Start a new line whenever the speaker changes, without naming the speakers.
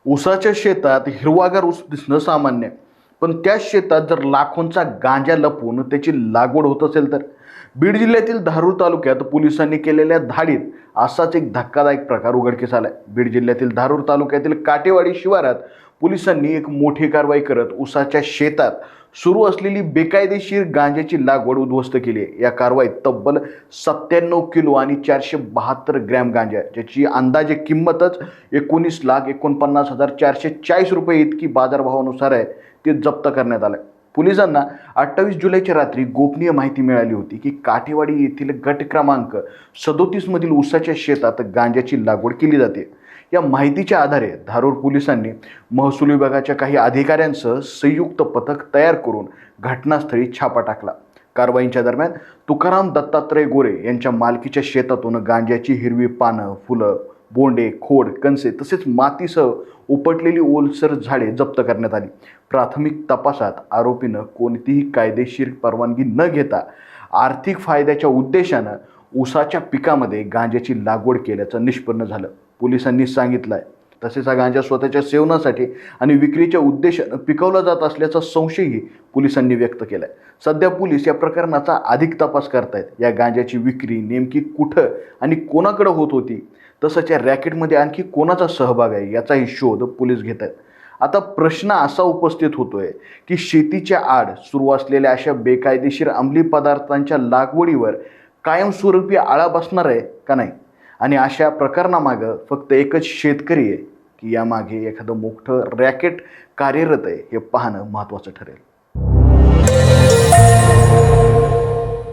ऊसाच्या शेतात हिरवागार ऊस दिसणं सामान्य आहे. पण त्याच शेतात जर लाखोंचा गांजा लपवून त्याची लागवड होत असेल तर बीड जिल्ह्यातील धारूर तालुक्यात पोलिसांनी केलेल्या धाडीत असाच एक धक्कादायक प्रकार उघडकीस आलाय. बीड जिल्ह्यातील धारूर तालुक्यातील काटेवाडी शिवारात पोलिसांनी एक मोठी कारवाई करत ऊसाच्या शेतात सुरू असलेली बेकायदेशीर गांजाची लागवड उद्ध्वस्त केली आहे. या कारवाईत तब्बल 97 किलो आणि 472 ग्रॅम गांजा, ज्याची अंदाजे किंमतच 19,49,440 रुपये इतकी बाजारभावानुसार आहे, ते जप्त करण्यात आलं. पोलिसांना 28 जुलैच्या रात्री गोपनीय माहिती मिळाली होती की काठेवाडी येथील गट क्रमांक 37 मधील ऊसाच्या शेतात गांजाची लागवड केली जाते. या माहितीच्या आधारे धारूर पोलिसांनी महसूल विभागाच्या काही अधिकाऱ्यांसह संयुक्त पथक तयार करून घटनास्थळी छापा टाकला. कारवाईच्या दरम्यान तुकाराम दत्तात्रय गोरे यांच्या मालकीच्या शेतातून गांजाची हिरवी पानं, फुलं, बोंडे, खोड, कणसे तसेच मातीसह उपटलेली ओलसर झाडे जप्त करण्यात आली. प्राथमिक तपासात आरोपीनं कोणतीही कायदेशीर परवानगी न घेता आर्थिक फायद्याच्या उद्देशानं ऊसाच्या पिकामध्ये गांजाची लागवड केल्याचं निष्पन्न झालं. पोलिसांनी सांगितलंय. तसेच हा गांजा स्वतःच्या सेवनासाठी आणि विक्रीच्या उद्देशानं पिकवला जात असल्याचा संशयही पोलिसांनी व्यक्त केलाय. सध्या पोलीस या प्रकरणाचा अधिक तपास करतायत. या गांजाची विक्री नेमकी कुठं आणि कोणाकडे होत होती, तसंच या रॅकेटमध्ये आणखी कोणाचा सहभाग आहे याचाही शोध पोलीस घेत आहेत. आता प्रश्न असा उपस्थित होतोय की शेतीच्या आड सुरू असलेल्या अशा बेकायदेशीर अंमली पदार्थांच्या लागवडीवर कायमस्वरूपी आळा बसणार आहे का नाही, आणि अशा प्रकरणामागं फक्त एकच शेतकरी आहे की यामागे एखादं मोठं रॅकेट कार्यरत आहे, हे पाहणं महत्त्वाचं ठरेल.